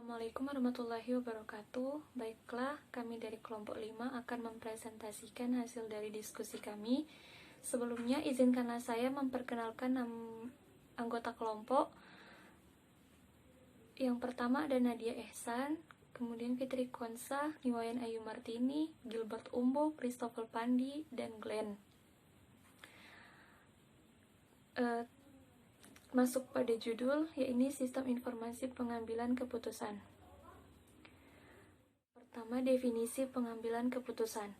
Assalamualaikum warahmatullahi wabarakatuh. Baiklah, kami dari kelompok 5 akan mempresentasikan hasil dari diskusi kami. Sebelumnya, izinkanlah saya memperkenalkan anggota kelompok. Yang pertama ada Nadia Ehsan, kemudian Fitri Konsa, Niwayan Ayu Martini, Gilbert Umbo, Christopher Pandi, dan Glenn. Masuk pada judul, yaitu Sistem Informasi Pengambilan Keputusan. Pertama, definisi pengambilan keputusan.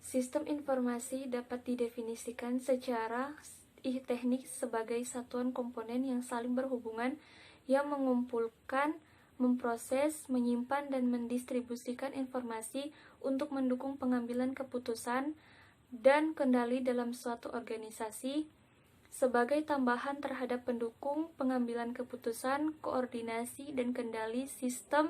Sistem informasi dapat didefinisikan secara teknik sebagai satuan komponen yang saling berhubungan yang mengumpulkan, memproses, menyimpan, dan mendistribusikan informasi untuk mendukung pengambilan keputusan dan kendali dalam suatu organisasi, sebagai tambahan terhadap pendukung pengambilan keputusan, koordinasi, dan kendali sistem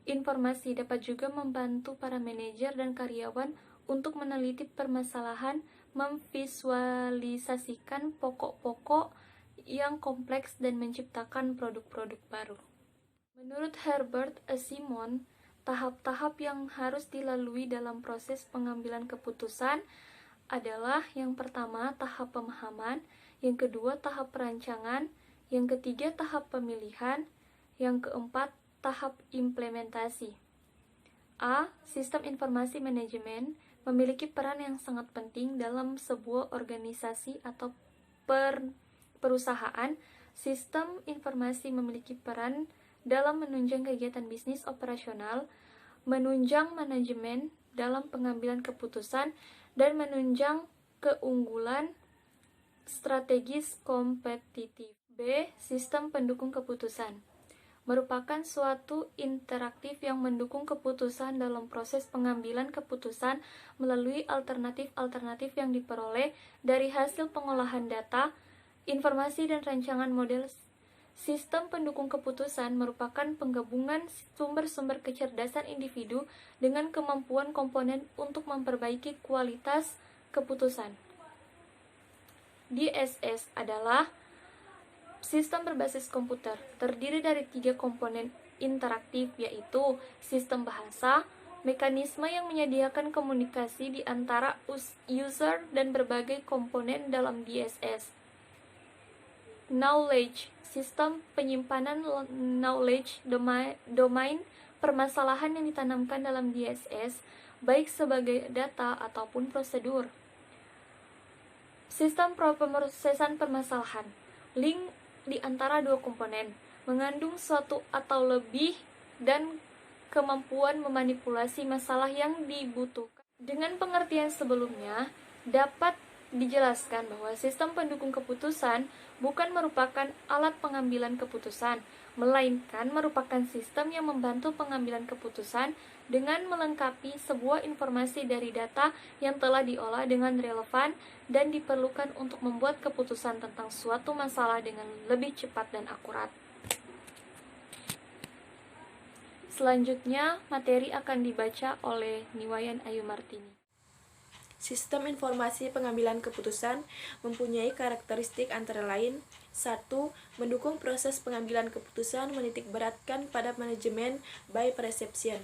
informasi dapat juga membantu para manajer dan karyawan untuk meneliti permasalahan, memvisualisasikan pokok-pokok yang kompleks, dan menciptakan produk-produk baru. Menurut Herbert A. Simon, tahap-tahap yang harus dilalui dalam proses pengambilan keputusan adalah yang pertama, tahap pemahaman, yang kedua, tahap perancangan, yang ketiga, tahap pemilihan, yang keempat, tahap implementasi. A. Sistem informasi manajemen memiliki peran yang sangat penting dalam sebuah organisasi atau perusahaan. Sistem informasi memiliki peran dalam menunjang kegiatan bisnis operasional, menunjang manajemen dalam pengambilan keputusan, dan menunjang keunggulan strategis kompetitif. B. Sistem pendukung keputusan merupakan suatu interaktif yang mendukung keputusan dalam proses pengambilan keputusan melalui alternatif-alternatif yang diperoleh dari hasil pengolahan data, informasi, dan rancangan model. Sistem pendukung keputusan merupakan penggabungan sumber-sumber kecerdasan individu dengan kemampuan komponen untuk memperbaiki kualitas keputusan. DSS adalah sistem berbasis komputer, terdiri dari 3 komponen interaktif, yaitu sistem bahasa, mekanisme yang menyediakan komunikasi di antara user dan berbagai komponen dalam DSS. Knowledge, sistem penyimpanan knowledge domain permasalahan yang ditanamkan dalam DSS, baik sebagai data ataupun prosedur. Sistem pemrosesan permasalahan, link di antara 2 komponen, mengandung suatu atau lebih dan kemampuan memanipulasi masalah yang dibutuhkan. Dengan pengertian sebelumnya, dapat dijelaskan bahwa sistem pendukung keputusan bukan merupakan alat pengambilan keputusan, melainkan merupakan sistem yang membantu pengambilan keputusan dengan melengkapi sebuah informasi dari data yang telah diolah dengan relevan dan diperlukan untuk membuat keputusan tentang suatu masalah dengan lebih cepat dan akurat. Selanjutnya, materi akan dibaca oleh Niwayan Ayu Martini. Sistem informasi pengambilan keputusan mempunyai karakteristik antara lain: 1. Mendukung proses pengambilan keputusan menitikberatkan pada manajemen by perception.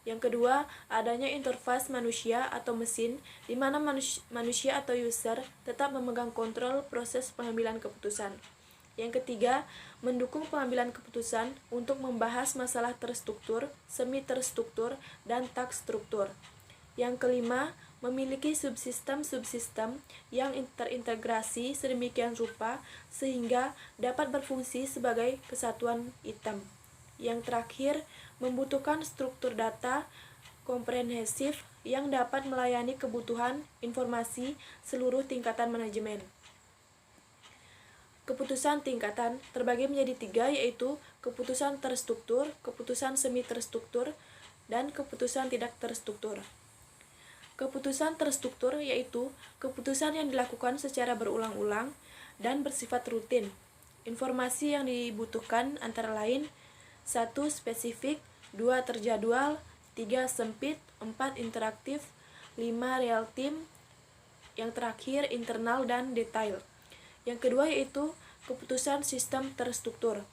Yang kedua, adanya interface manusia atau mesin, di mana manusia atau user tetap memegang kontrol proses pengambilan keputusan. Yang ketiga, mendukung pengambilan keputusan untuk membahas masalah terstruktur, semi-terstruktur, dan tak struktur. Yang kelima, memiliki subsistem-subsistem yang terintegrasi sedemikian rupa sehingga dapat berfungsi sebagai kesatuan item. Yang terakhir, membutuhkan struktur data komprehensif yang dapat melayani kebutuhan informasi seluruh tingkatan manajemen. Keputusan tingkatan terbagi menjadi 3, yaitu keputusan terstruktur, keputusan semi-terstruktur, dan keputusan tidak terstruktur. Keputusan terstruktur yaitu keputusan yang dilakukan secara berulang-ulang dan bersifat rutin. Informasi yang dibutuhkan antara lain: 1. Spesifik, 2. Terjadwal, 3. Sempit, 4. Interaktif, 5. Real time, yang terakhir internal dan detail. Yang kedua yaitu keputusan sistem terstruktur.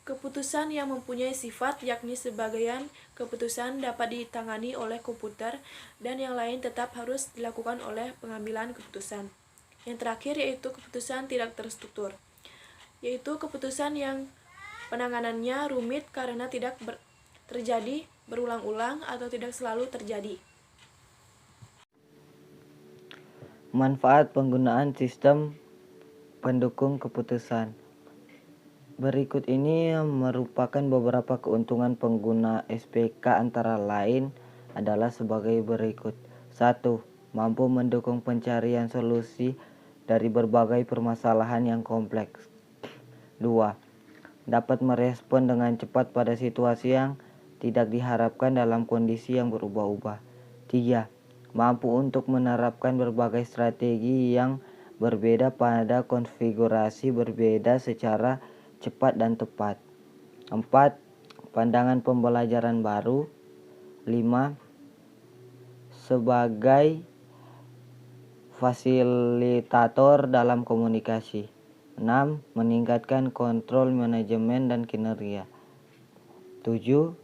Keputusan yang mempunyai sifat yakni sebagian keputusan dapat ditangani oleh komputer dan yang lain tetap harus dilakukan oleh pengambilan keputusan. Yang terakhir yaitu keputusan tidak terstruktur, yaitu keputusan yang penanganannya rumit karena tidak terjadi berulang-ulang atau tidak selalu terjadi. Manfaat penggunaan sistem pendukung keputusan. Berikut ini merupakan beberapa keuntungan pengguna SPK, antara lain adalah sebagai berikut. 1. Mampu mendukung pencarian solusi dari berbagai permasalahan yang kompleks. 2. Dapat merespon dengan cepat pada situasi yang tidak diharapkan dalam kondisi yang berubah-ubah. 3. Mampu untuk menerapkan berbagai strategi yang berbeda pada konfigurasi berbeda secara cepat dan tepat. 4. Pandangan pembelajaran baru. 5. Sebagai fasilitator dalam komunikasi. 6. Meningkatkan kontrol manajemen dan kinerja. 7.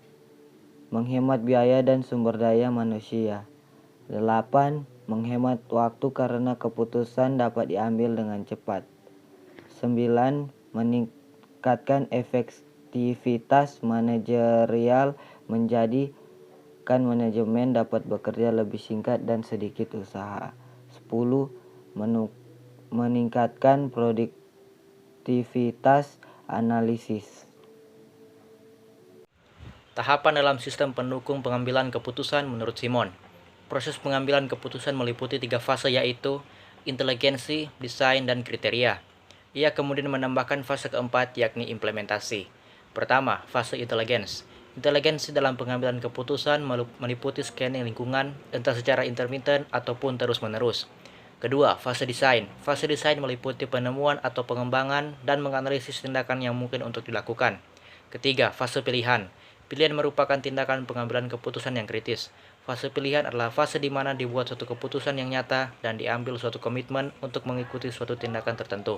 Menghemat biaya dan sumber daya manusia. 8. Menghemat waktu karena keputusan dapat diambil dengan cepat. 9. Meningkatkan efektivitas manajerial, menjadikan manajemen dapat bekerja lebih singkat dan sedikit usaha. 10. Meningkatkan produktivitas analisis. Tahapan dalam sistem pendukung pengambilan keputusan menurut Simon. Proses pengambilan keputusan meliputi 3 fase, yaitu inteligensi, desain, dan kriteria. Ia kemudian menambahkan fase keempat, yakni implementasi. Pertama, fase inteligens. Inteligensi dalam pengambilan keputusan meliputi scanning lingkungan, entah secara intermiten ataupun terus-menerus. Kedua, fase desain. Fase desain meliputi penemuan atau pengembangan dan menganalisis tindakan yang mungkin untuk dilakukan. Ketiga, fase pilihan. Pilihan merupakan tindakan pengambilan keputusan yang kritis. Fase pilihan adalah fase di mana dibuat suatu keputusan yang nyata dan diambil suatu komitmen untuk mengikuti suatu tindakan tertentu.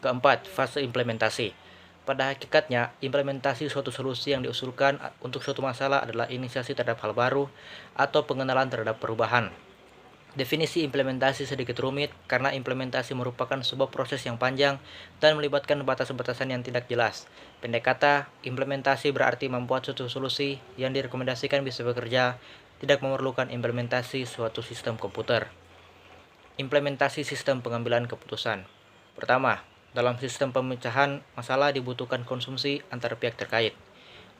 Keempat, fase implementasi. Pada hakikatnya, implementasi suatu solusi yang diusulkan untuk suatu masalah adalah inisiasi terhadap hal baru atau pengenalan terhadap perubahan. Definisi implementasi sedikit rumit karena implementasi merupakan sebuah proses yang panjang dan melibatkan batas-batasan yang tidak jelas. Pendek kata, implementasi berarti membuat suatu solusi yang direkomendasikan bisa bekerja, tidak memerlukan implementasi suatu sistem komputer. Implementasi sistem pengambilan keputusan. Pertama, dalam sistem pemecahan masalah dibutuhkan konsumsi antar pihak terkait.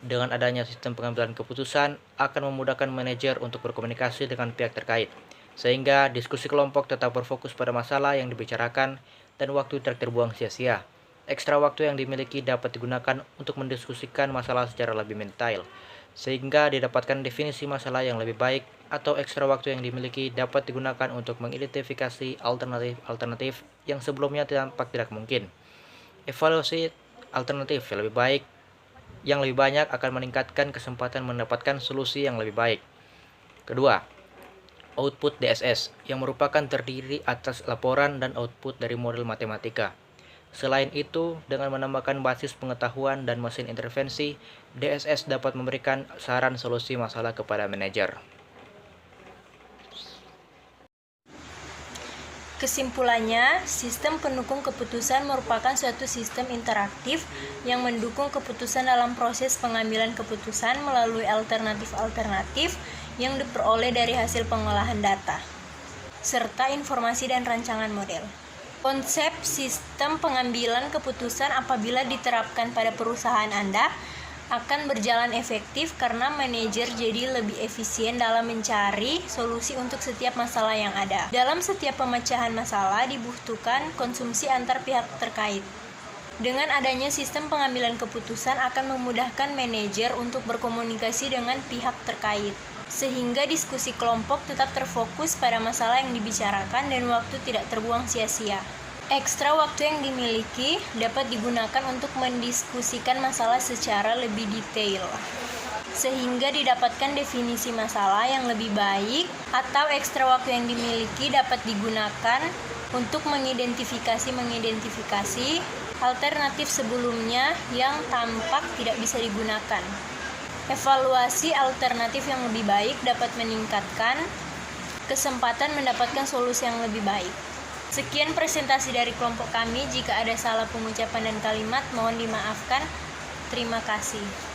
Dengan adanya sistem pengambilan keputusan akan memudahkan manajer untuk berkomunikasi dengan pihak terkait, sehingga diskusi kelompok tetap berfokus pada masalah yang dibicarakan dan waktu tidak terbuang sia-sia. Ekstra waktu yang dimiliki dapat digunakan untuk mendiskusikan masalah secara lebih mendetail, sehingga didapatkan definisi masalah yang lebih baik, atau ekstra waktu yang dimiliki dapat digunakan untuk mengidentifikasi alternatif yang sebelumnya tampak tidak mungkin. Evaluasi alternatif yang lebih banyak akan meningkatkan kesempatan mendapatkan solusi yang lebih baik. Kedua, output DSS, yang merupakan terdiri atas laporan dan output dari model matematika. Selain itu, dengan menambahkan basis pengetahuan dan mesin intervensi, DSS dapat memberikan saran solusi masalah kepada manajer. Kesimpulannya, sistem pendukung keputusan merupakan suatu sistem interaktif yang mendukung keputusan dalam proses pengambilan keputusan melalui alternatif-alternatif yang diperoleh dari hasil pengolahan data, serta informasi dan rancangan model. Konsep sistem pengambilan keputusan apabila diterapkan pada perusahaan Anda akan berjalan efektif karena manajer jadi lebih efisien dalam mencari solusi untuk setiap masalah yang ada. Dalam setiap pemecahan masalah dibutuhkan konsumsi antar pihak terkait. Dengan adanya sistem pengambilan keputusan akan memudahkan manajer untuk berkomunikasi dengan pihak terkait, sehingga diskusi kelompok tetap terfokus pada masalah yang dibicarakan dan waktu tidak terbuang sia-sia. Ekstra waktu yang dimiliki dapat digunakan untuk mendiskusikan masalah secara lebih detail, sehingga didapatkan definisi masalah yang lebih baik, atau ekstra waktu yang dimiliki dapat digunakan untuk mengidentifikasi alternatif sebelumnya yang tampak tidak bisa digunakan. Evaluasi alternatif yang lebih baik dapat meningkatkan kesempatan mendapatkan solusi yang lebih baik. Sekian presentasi dari kelompok kami. Jika ada salah pengucapan dan kalimat, mohon dimaafkan. Terima kasih.